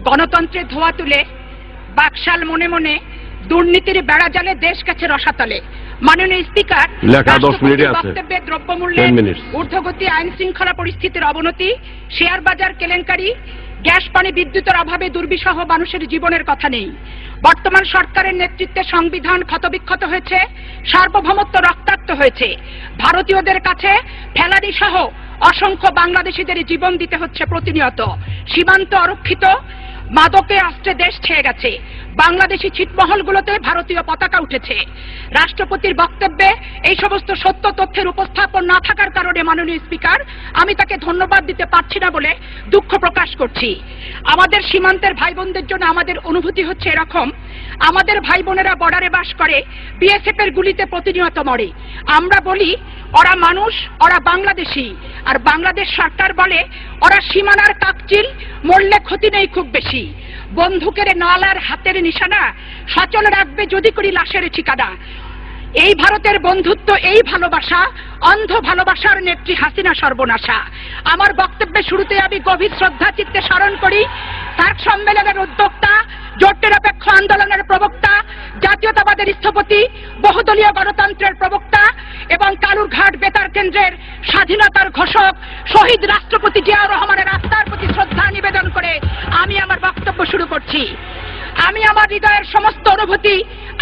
গণতন্ত্রের ধোয়া তুলে বাকশাল মনে মনে দুর্নীতির বেড়া জালে দেশ কাছে রসাতলে। মাননীয় স্পিকার, বক্তব্যে দ্রব্যমূল্যের ঊর্ধ্বগতি, আইন শৃঙ্খলা পরিস্থিতির অবনতি, শেয়ার বাজার কেলেঙ্কারি, গ্যাস পানি বিদ্যুতের অভাবে দুর্বিষহ মানুষের জীবনের কথা নেই। বর্তমান সরকারের নেতৃত্বে সংবিধান ক্ষতবিক্ষত হয়েছে, সার্বভৌমত্ব রক্তাক্ত হয়েছে। ভারতীয়দের কাছে ফেলানি সহ অসংখ্য বাংলাদেশিদের জীবন দিতে হচ্ছে প্রতিনিয়ত। সীমান্ত অরক্ষিত, মাদকে অস্ত্রে দেশ ছেয়ে গেছে। বাংলাদেশি ছিটমহলগুলোতে ভারতীয় পতাকা উঠেছে। রাষ্ট্রপতির বক্তব্যে এই সমস্ত সত্য তথ্যের উপস্থাপন না থাকার কারণে মাননীয় স্পিকার, আমি তাকে ধন্যবাদ দিতে পারছি না বলে দুঃখ প্রকাশ করছি। আমাদের সীমান্তের ভাই বোনদের জন্য আমাদের অনুভূতি হচ্ছে এরকম, আমাদের ভাই বোনেরা বর্ডারে বাস করে, বিএসএফ এর গুলিতে প্রতিনিয়ত মরে। আমরা বলি ওরা মানুষ, ওরা বাংলাদেশি, আর বাংলাদেশ সরকার বলে ওরা সীমানার কাকচিল, মরলে ক্ষতি নেই খুব বেশি। বন্দুকের নালার হাতের নিশানা সচল রাখবে যদি করি লাশের ঠিকানা। এই ভারতের বন্ধুত্ব, এই ভালোবাসা, অন্ধ ভালোবাসার নেত্রী হাসিনা সর্বনাশা। আমার বক্তব্যের শুরুতে আমি গভীর শ্রদ্ধা চিত্তে স্মরণ করি সার্ক সম্মেলনের উদ্যোক্তা, জোট নিরপেক্ষ আন্দোলনের প্রবক্তা, জাতীয়তাবাদের স্থপতি, বহুদলীয় গণতন্ত্রের প্রবক্তা এবং কালুরঘাট বেতার কেন্দ্রের স্বাধীনতার ঘোষক শহীদ রাষ্ট্রপতি জিয়াউর রহমানের আত্মার প্রতি শ্রদ্ধা নিবেদন করে আমি আমার বক্তব্য শুরু করছি। আমি আমার হৃদয়ের সমস্ত অনুভূতি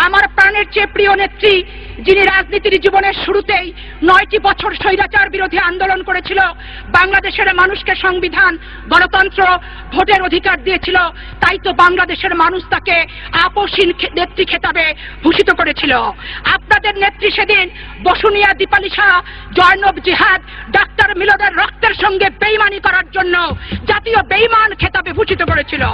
আমার প্রাণের চেয়ে প্রিয় নেত্রী, যিনি রাজনীতির জীবনের শুরুতেই 9টি বছর স্বৈরাচার বিরোধী আন্দোলন করেছিল, বাংলাদেশের মানুষকে সংবিধান, গণতন্ত্র, ভোটের অধিকার দিয়েছিল, তাই তো বাংলাদেশের মানুষ তাকে আপসহীন নেত্রী খেতাবে ভূষিত করেছিল। আপনাদের নেত্রী সেদিন বসুনিয়া, দীপালি শাহ, জয়নব জিহাদ, ডাক্তার মিলনের রক্তের সঙ্গে বেইমানি করার জন্য জাতীয় বেইমান খেতাবে ভূষিত করেছিল।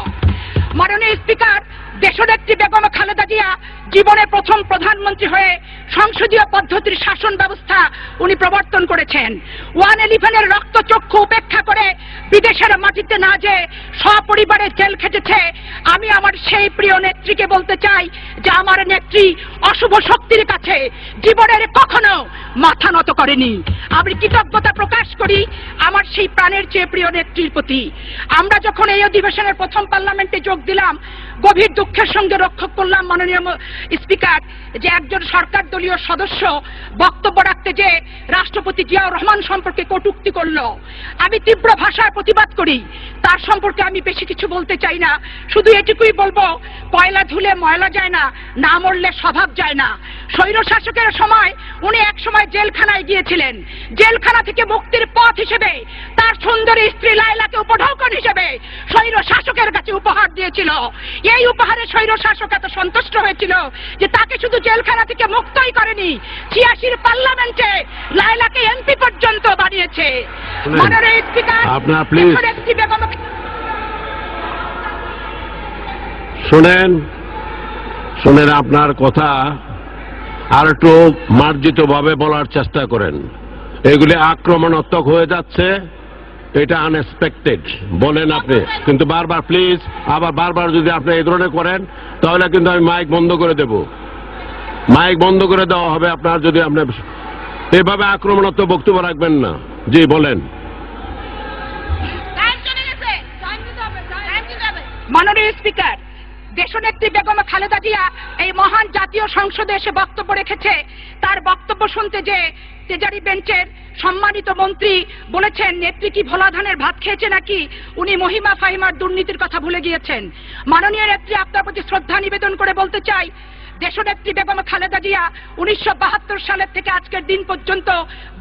মাননীয় স্পিকার, দেশনেত্রী বেগম খালেদা জিয়া জীবনে প্রথম প্রধানমন্ত্রী হয়ে সংসদীয় পদ্ধতির শাসন ব্যবস্থা উনি প্রবর্তন করেছেন। 111-এর রক্তচক্ষু উপেক্ষা করে বিদেশের মাটিতে না যেয়ে সপরিবারে জেল খেটেছে। আমি আমার সেই প্রিয় নেত্রীকে বলতে চাই যে আমার নেত্রী অশুভ শক্তির কাছে জীবনের কখনো মাথা নত করেনি। আমি কৃতজ্ঞতা প্রকাশ করি আমার সেই প্রাণের চেয়ে প্রিয় নেত্রীর প্রতি। আমরা যখন এই অধিবেশনের প্রথম পার্লামেন্টে যোগ দিলাম, গভীর দুঃখের সঙ্গে লক্ষ্য করলাম মাননীয় স্পিকার যে একজন সরকার দলীয় সদস্য বক্তব্য রাখতে যে রাষ্ট্রপতি জিয়াউর রহমান সম্পর্কে কটূক্তি করল। আমি তীব্র ভাষায় প্রতিবাদ করি, তার সম্পর্কে আমি বেশি কিছু বলতে চাই না, শুধু এটুকুই বলবো, কয়লা ধুলে ময়লা যায় না, না মরলে স্বভাব যায় না। স্বৈর শাসকের সময় উনি এক সময় জেলখানায় গিয়েছিলেন, জেলখানা থেকে মুক্তির পথ হিসেবে তার সুন্দরী স্ত্রী লায়লাকে উপঢৌকন হিসেবে স্বৈর শাসকের কাছে উপহার দিয়েছিল। এই উপহারে স্বৈর শাসক এত সন্তুষ্ট হয়েছিল যে তাকে শুধু জেলখানা থেকে মুক্তই করেনি, 86-র পার্লামেন্টে লায়লাকে এমপি পর্যন্ত বানিয়েছে। মাননীয় স্পিকার, আপনার প্লিজ শুনেন, আপনার কথা আর একটু মার্জিত ভাবে বলার চেষ্টা করেন। এগুলি আক্রমণাত্মক হয়ে যাচ্ছে, এটা আনএক্সপেক্টেড বলেন আপনি, কিন্তু বারবার প্লিজ, আবার বারবার যদি আপনি এই ধরনের করেন তাহলে কিন্তু আমি মাইক বন্ধ করে দেব। মাইক বন্ধ করে দেওয়া হবে আপনার, যদি আপনি এভাবে আক্রমণাত্মক বক্তব্য রাখবেন না। জি বলেন। মাননীয় স্পিকার, দেশনেত্রী বেগম খালেদা জিয়া এই মহান জাতীয় সংসদে এসে বক্তব্য রেখেছে। তার বক্তব্য শুনতে যে তেজারি বেঞ্চের সম্মানিত মন্ত্রী বলেছেন নেত্রী কি ভোলা ধানের ভাত খেয়েছে নাকি, উনি মহিমা ফাহিমার দুর্নীতির কথা ভুলে গিয়েছেন। মাননীয় নেত্রী, আপনার প্রতি শ্রদ্ধা নিবেদন করে বলতে চাই, দেশনেত্রী বেগম খালেদা জিয়া 1972 সালের থেকে আজকের দিন পর্যন্ত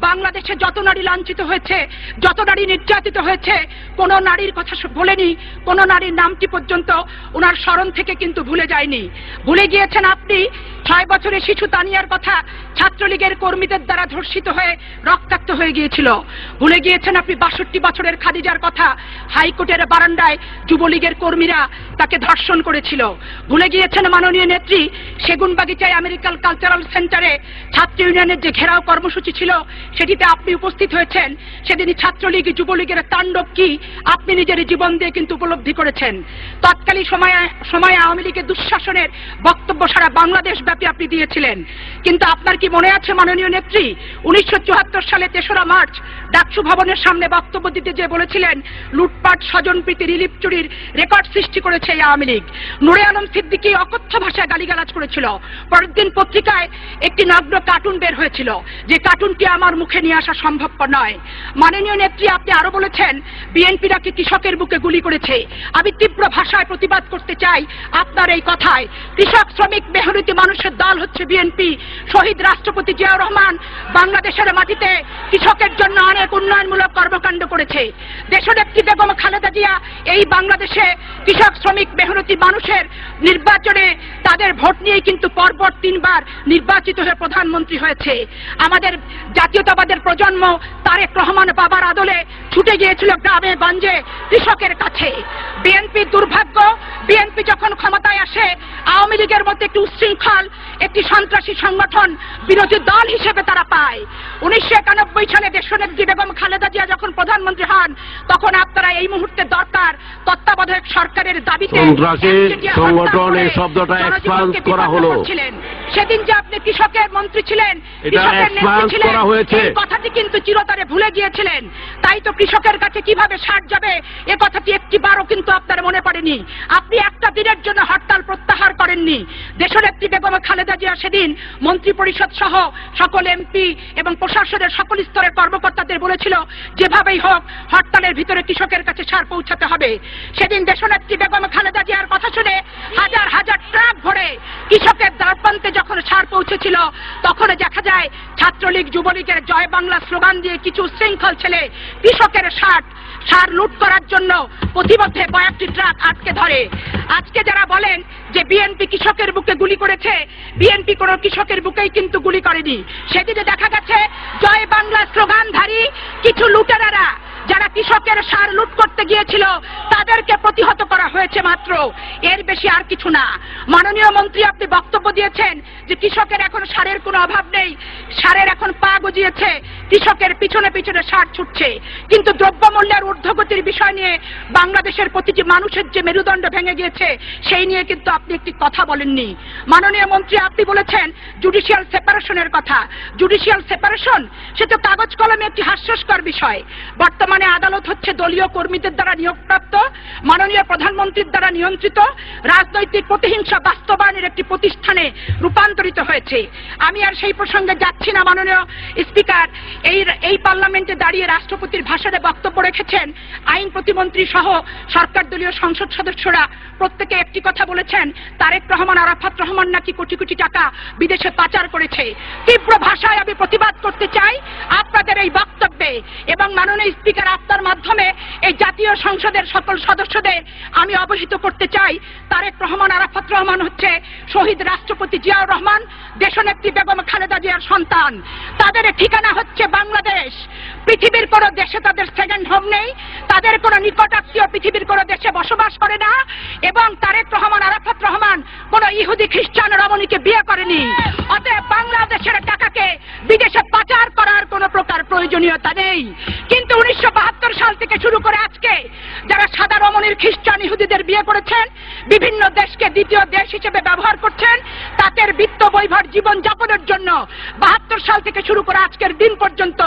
বাংলাদেশে যত নারী লাঞ্ছিত হয়েছে, যত নারী নির্যাতিত হয়েছে, কোন নারীর কথা বলেনি, কোন নারীর নামটি পর্যন্ত ওনার স্মরণ থেকে কিন্তু ভুলে যায়নি। ভুলে গিয়েছেন আপনি 6 বছরের শিশু তানিয়ার কথা, ছাত্রলীগের কর্মীদের দ্বারা ধর্ষিত হয়ে রক্তাক্ত হয়ে গিয়েছিল। ভুলে গিয়েছেন আপনি 62 বছরের খাদিজার কথা, হাইকোর্টের বারান্দায় যুবলীগের কর্মীরা তাকে ধর্ষণ করেছিল। ভুলে গিয়েছেন মাননীয় নেত্রী সেগুনবাগিচায় আমেরিকান কালচারাল সেন্টারে ছাত্র ইউনিয়নের যে ঘেরাও কর্মসূচি ছিল সেটিতে আপনি উপস্থিত হয়েছেন। সেদিনই ছাত্রলীগ যুবলীগের তাণ্ডব কি আপনি নিজের জীবন দিয়ে কিন্তু উপলব্ধি করেছেন। তৎকালীন সময়ে আওয়ামী লীগের দুঃশাসনের বক্তব্য সারা বাংলাদেশ ব্যাপী আপনি দিয়েছিলেন। কিন্তু আপনার কি মনে আছে মাননীয় নেত্রী 1974 সালে 3রা মার্চ ডাকসু ভবনের সামনে বক্তব্য দিতে যে বলেছিলেন লুটপাট, স্বজনপ্রীতি, রিলিফ চুরির রেকর্ড সৃষ্টি করেছে এই আওয়ামী লীগ। নূরে আলম সিদ্দিকী অকথ্য ভাষায় গালিগালাজ করেছিল। পরের দিন পত্রিকায় একটি নগ্ন কার্টুন বের হয়েছিল, যে কার্টুনটি আমার মুখে নিয়ে আসা সম্ভবপর নয়। মাননীয় নেত্রী আপনি আরো বলেছেন বিএনপি নাকি কৃষকের বুকে গুলি করেছে। আমি তীব্র ভাষায় প্রতিবাদ করতে চাই আপনার এই কথায়। কৃষক, শ্রমিক, মেহনতি মানুষের দল হচ্ছে বিএনপি। শহীদ রাষ্ট্রপতি জিয়াউর রহমান বাংলাদেশের মাটিতে কৃষকের জন্য অনেক উন্নয়নমূলক কর্মকাণ্ড করেছে। দেশনেত্রী বেগম খালেদা জিয়া এই বাংলাদেশে কৃষক, শ্রমিক, মেহনতি মানুষের নির্বাচনে তাদের ভোট নিয়ে কিন্তু পরপর 3 বার নির্বাচিত হয়ে প্রধানমন্ত্রী হয়েছে। আমাদের জাতীয়তাবাদের প্রজন্ম তারেক রহমান বাবার আদলে ছুটে গিয়েছিল গ্রামে গঞ্জে কৃষকের কাছে। বিএনপির দুর্ভাগ্য, বিএনপি যখন ক্ষমতায় আসে আওয়ামী লীগের মধ্যে একটি উচ্ছৃঙ্খল, একটি সন্ত্রাসী সংগঠন বিরোধী দল হিসেবে তারা পায়। 1991 সালে দেশনেত্রী বেগম খালেদা জিয়া যখন প্রধানমন্ত্রী হন তখন আপনারা এই মুহূর্তে দরকার তত্ত্বাবধায়ক সরকারের দাবিতে সংগঠন এই শব্দটা এক্সপান্স করা হলো। সেদিন যে আপনি কৃষকের মন্ত্রী ছিলেন, কৃষকের নেত্রী ছিলেন, এই কথাটি কিন্তু চিরতরে ভুলে গিয়েছিলেন। তাই তো কৃষকের কাছে কিভাবে সার যাবে এ কথাটি একটিবারও কিন্তু আপনার মনে পড়েনি। আপনি একটা দিনের জন্য হরতাল প্রত্যাহার করেননি। দেশনেত্রী বেগম খালেদা জিয়া সেদিন মন্ত্রী পরিষদ সহ সকল এমপি এবং প্রশাসনের সকল স্তরের কর্মকর্তাদের বলেছিল যেভাবেই হোক হরতালের ভিতরে কৃষকের কাছে সার পৌঁছাতে হবে। সেদিন দেশনেত্রী বেগম খালেদা জিয়ার কথা শুনে হাজার হাজার ট্রাক ভরে কৃষকের দ্বারপ্রান্তে যখন সার পৌঁছেছিল তখন দেখা যায় ছাত্রলীগ, যুবলীগের জয় বাংলা স্লোগান দিয়ে কিছু শৃঙ্খল ছেলে কৃষকের সার লুট করার জন্য প্রতিমধ্যে কয়েকটি ট্রাক আটকে ধরে। আজকে যারা বলেন যে বিএনপি কৃষকের বুকে গুলি করেছে, বিএনপি কোনো কৃষকের বুকেই কিন্তু গুলি করেনি। সেদিনে দেখা গেছে জয় বাংলা স্লোগানধারী কিছু লুটেরারা যারা কৃষকের সার লুট করতে গিয়েছিল তাদেরকে প্রতিহত করা হয়েছে মাত্র, এর বেশি আর কিছু না। মাননীয় মন্ত্রী আপনি বক্তব্য দিয়েছেন যে কৃষকের এখন সারের কোনো অভাব নেই, সারের এখন পা গজিয়েছে, কৃষকের পিছনে পিছনে সার ছুটছে। কিন্তু দ্রব্যমূল্যের ঊর্ধ্বগতির বিষয় নিয়ে বাংলাদেশের প্রতিটি মানুষের যে মেরুদণ্ড ভেঙে গিয়েছে সেই নিয়ে কিন্তু আপনি একটি কথা বলেননি। মাননীয় মন্ত্রী আপনি বলেছেন জুডিশিয়াল সেপারেশনের কথা। জুডিশিয়াল সেপারেশন সে তো কাগজ কলমে একটি হাস্যস্কর বিষয়। বর্তমানে আদালত হচ্ছে দলীয় কর্মীদের দ্বারা নিয়োগপ্রাপ্ত, মাননীয় প্রধানমন্ত্রীর দ্বারা নিয়ন্ত্রিত রাজনৈতিক প্রতিহিংসা বাস্তবায়নের একটি প্রতিষ্ঠানে রূপান্তরিত হয়েছে। আমি আর সেই প্রসঙ্গে যাচ্ছি না। মাননীয় স্পিকার এই পার্লামেন্টে দাঁড়িয়ে রাষ্ট্রপতির ভাষণে বক্তব্য রেখেছেন আইন প্রতিমন্ত্রী সহ সরকার দলীয় সংসদ সদস্যরা প্রত্যেকে একটি কথা বলেছেন, তারেক রহমান, আরাফাত রহমান নাকি কোটি কোটি টাকা বিদেশে পাচার করেছে। তীব্র ভাষায় আমি প্রতিবাদ করতে চাই আপনাদের এই বক্তব্যে এবং মাননীয় স্পিকার আপনার মাধ্যমে এই জাতীয় সংসদের সকল সদস্যদের আমি অবহিত করতে চাই তারেক রহমান, আরাফাত রহমান হচ্ছে শহীদ রাষ্ট্রপতি জিয়াউর রহমান, দেশনেত্রী বেগম খালেদা জিয়ার সন্তান। তাদের ঠিকানা হচ্ছে বাংলাদেশ। পৃথিবীর কোন দেশে তাদের সেকেন্ড হোম নেই, তাদের কোন নিকটাত্মীয় পৃথিবীর কোন দেশে বসবাস করে না এবং তারেক রহমান, আরাফাত রহমান কোন ইহুদি খ্রিস্টান রমণীকে বিয়ে করেনি। অতএব বাংলাদেশের টাকাকে বিদেশে পাচার করার কোন প্রকার প্রয়োজনীয়তা নেই। কিন্তু 1972 সাল থেকে শুরু করে আজকে যারা সাদা রমণীর খ্রিস্টান ইহুদিদের বিয়ে করেছেন, বিভিন্ন দেশকে দ্বিতীয় দেশ হিসেবে ব্যবহার করছেন তাদের বিত্ত বৈভব জীবন যাপনের জন্য 72 সাল থেকে শুরু করে আজকের দিন পর্যন্ত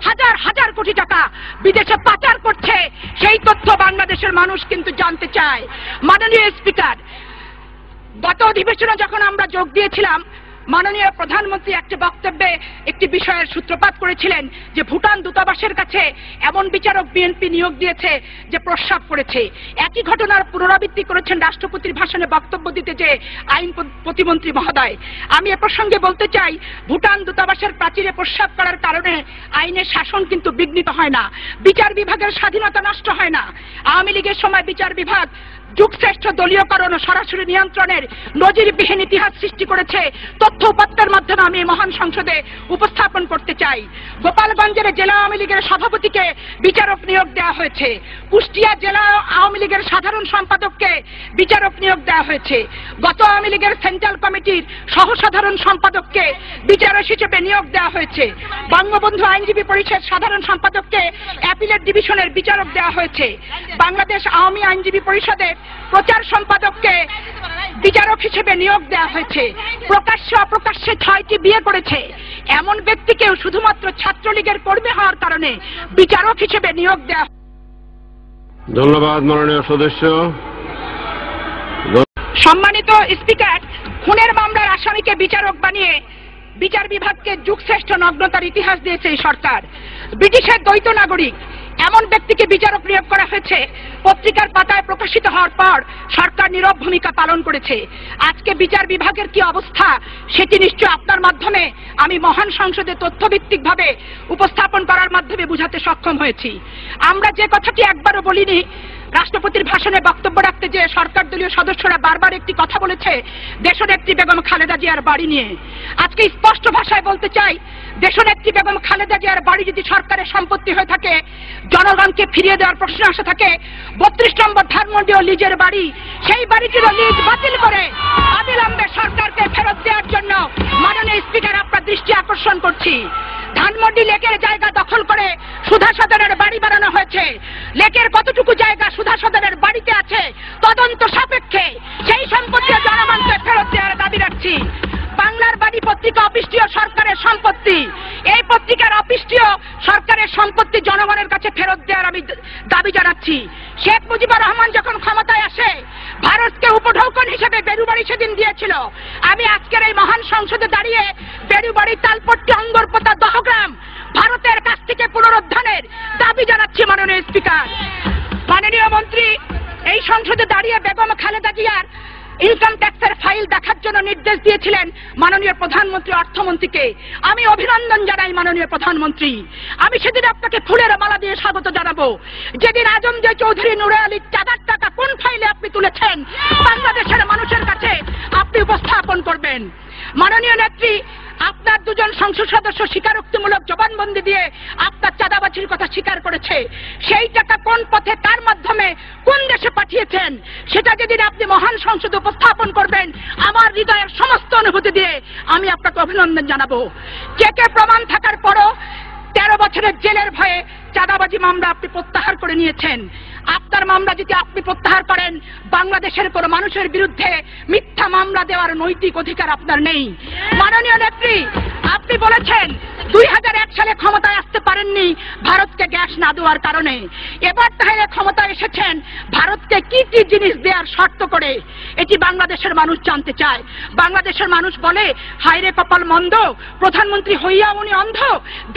হাজার হাজার কোটি টাকা বিদেশে পাচার করছে, সেই তথ্য বাংলাদেশের মানুষ কিন্তু জানতে চায়। মাননীয় স্পিকার, গত অধিবেশনে যখন আমরা যোগ দিয়েছিলাম মাননীয় প্রধানমন্ত্রী একটি বক্তব্যে একটি বিষয়ের সূত্রপাত করেছিলেন যে ভুটান দূতাবাসের কাছে এমন বিচারক বিএনপি নিয়োগ দিয়েছে যে প্রস্রাব করেছে। একই ঘটনার পুনরাবৃত্তি করেছেন রাষ্ট্রপতির ভাষণে বক্তব্য দিতে যে আইন প্রতিমন্ত্রী মহোদয়। আমি এ প্রসঙ্গে বলতে চাই, ভুটান দূতাবাসের প্রাচীরে প্রস্রাব করার কারণে আইনের শাসন কিন্তু বিঘ্নিত হয় না, বিচার বিভাগের স্বাধীনতা নষ্ট হয় না। আওয়ামী লীগের সময় বিচার বিভাগ যুগশ্রেষ্ঠ দলীয়করণ ও সরাসরি নিয়ন্ত্রণের নজিরবিহীন ইতিহাস সৃষ্টি করেছে তথ্য উপাত্তের মাধ্যমে আমি মহান সংসদে উপস্থাপন করতে চাই। গোপালগঞ্জের জেলা আওয়ামী লীগের সভাপতিকে বিচারক নিয়োগ দেওয়া হয়েছে। কুষ্টিয়া জেলা আওয়ামী লীগের সাধারণ সম্পাদককে বিচারক নিয়োগ দেওয়া হয়েছে। গত আওয়ামী লীগের সেন্ট্রাল কমিটির সহসাধারণ সম্পাদককে বিচারক হিসেবে নিয়োগ দেওয়া হয়েছে। বঙ্গবন্ধু আইনজীবী পরিষদ সাধারণ সম্পাদককে অ্যাপিলেট ডিভিশনের বিচারক দেওয়া হয়েছে। বাংলাদেশ আওয়ামী আইনজীবী পরিষদের প্রচার সম্পাদককে বিচারক হিসেবে নিয়োগ দেওয়া হয়েছে। প্রকাশ্যে অপ্রকাশ্যে 6টি বিয়ে করেছে এমন ব্যক্তিকেও শুধুমাত্র ছাত্রলীগের কর্মী হওয়ার কারণে বিচারক হিসেবে নিয়োগ দেওয়া। ধন্যবাদ মাননীয় সদস্য। সম্মানিত স্পিকার, খুনের মামলার আসামিকে বিচারক বানিয়ে বিচার বিভাগকে যুগশ্রেষ্ঠ নগ্নতার ইতিহাস দিয়েছে এই সরকার। ব্রিটিশের দ্বৈত নাগরিক এমন ব্যক্তিকে বিচারক নিয়োগ করা হয়েছে পত্রিকার পাতায় প্রকাশিত হওয়ার পর সরকার নীরব ভূমিকা পালন করেছে। আজকে বিচার বিভাগের কি অবস্থা সেটি নিশ্চয় আপনার মাধ্যমে আমি মহান সংসদে তথ্যভিত্তিকভাবে উপস্থাপন করার মাধ্যমে বুঝাতে সক্ষম হয়েছি। আমরা যে কথাটি একবারও বলিনি, রাষ্ট্রপতির ভাষণে বক্তব্য রাখতে যে সরকার দলীয় সদস্যরা বারবার একটি কথা বলেছে দেশনেত্রী বেগম খালেদা জিয়ার বাড়ি নিয়ে। আজকে স্পষ্ট ভাষায় বলতে চাই, দেশনেত্রী বেগম খালেদা জিয়ার বাড়ি যদি সরকারের সম্পত্তি হয়ে থাকে, জনগণকে ফিরিয়ে দেওয়ার প্রশ্ন আসে থাকে, 32 নম্বর ধানমন্ডি ও লিজের বাড়ি, সেই বাড়িটিরও লিজ বাতিল করে অবিলম্বে সরকারকে ফেরত দেওয়ার জন্য মাননীয় স্পিকার আপনার দৃষ্টি আকর্ষণ করছি। ধানমন্ডি লেকের জায়গা দখল করে সুধা সদনের বাড়ি বানানো হয়েছে। লেকের কতটুকু জায়গা সুধা সদনের বাড়িতে আছে তদন্ত সাপেক্ষে সেই সম্পত্তি জনগণকে ফেরত দেওয়ার দাবি রাখছি। বাংলার বাড়ি পত্রিকা অফিসটিও সরকারের সম্পত্তি। এই পত্রিকার অফিসটিও সরকারের সম্পত্তি জনগণের কাছে ফেরত দেওয়ার আমি দাবি জানাচ্ছি। শেখ মুজিবুর রহমান যখন ক্ষমতায় আসে ভারতকে উপঢৌকন হিসেবে বেরুবাড়ি সেদিন দিয়েছিল। আমি আজকের এই মহান সংসদে দাঁড়িয়ে বেরুবাড়ি, তালপট্টি, অঙ্গরপোতা, দহগ্রাম ভারতের কাছ থেকে পুনরুদ্ধারের দাবি জানাচ্ছি। মাননীয় স্পিকার, মাননীয় মন্ত্রী এই সংসদে দাঁড়িয়ে বেগম খালেদা জিয়ার ইনকাম ট্যাক্সের ফাইল দেখার জন্য নির্দেশ দিয়েছিলেন মাননীয় প্রধানমন্ত্রী, অর্থমন্ত্রীকে। আমি অভিনন্দন জানাই মাননীয় প্রধানমন্ত্রী। আমি সেদিন আপনাকে ফুলের মালা দিয়ে স্বাগত জানাবো। যেদিন আজমজয় চৌধুরী, নুরে আলীর চাঁদার টাকা কোন ফাইলে আপনি তুলেছেন বাংলাদেশের মানুষের কাছে আপনি উপস্থাপন করবেন। মাননীয় নেত্রী, আপনার দুজন সংসদ সদস্য স্বীকারোক্তিমূলক জবানবন্দি দিয়ে আপনার চাঁদাবাজির কথা স্বীকার করেছে। সেই টাকা কোন পথে, কার মাধ্যমে, কোন দেশে পাঠিয়েছেন সেটা যেদিন আপনি মহান সংসদে উপস্থাপন করবেন, আমার হৃদয়ের সমস্ত অনুভূতি দিয়ে আমি আপনাকে অভিনন্দন জানাবো। চেকে প্রমাণ থাকার পরও 13 বছরের জেলের ভয়ে চাঁদাবাজি মামলা আপনি প্রত্যাহার করে নিয়েছেন। আপনার মামলা যদি আপনি প্রত্যাহার করেন, বাংলাদেশের কোন মানুষের বিরুদ্ধে মিথ্যা মামলা দেওয়ার নৈতিক অধিকার আপনার নেই। মাননীয় নেত্রী, আপনি বলেছেন 2001 সালে ক্ষমতায় আসতে পারেননি ভারতকে গ্যাস না দেওয়ার কারণে। এবার তাহলে ক্ষমতায় এসেছেন ভারতকে কি কি জিনিস দেওয়ার শর্ত করে, এটি বাংলাদেশের মানুষ জানতে চায়। বাংলাদেশের মানুষ বলে, হায়রে কপাল মন্দ, প্রধানমন্ত্রী হইয়া উনি অন্ধ,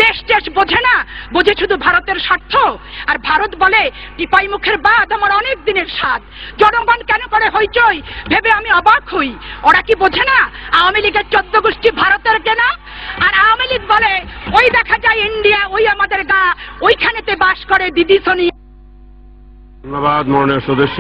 দেশ টেশ বোঝে না, বোঝে শুধু ভারতের স্বার্থ। আর ভারত বলে, টিপাই মুখের বাদ আমার অনেক দিনের স্বাদ। জনগণ কেন করে হইচই ভেবে আমি অবাক হই। ওরা কি বোঝে না আওয়ামী লীগের 14 গোষ্ঠী ভারতের কেনা? আর আওয়ামী লীগ বলে, ওই দেখা যায় ইন্ডিয়া, ওই আমাদের গা, ওইখানেতে বাস করে দিদি সোনিয়া। ধন্যবাদ মাননীয় সদস্য।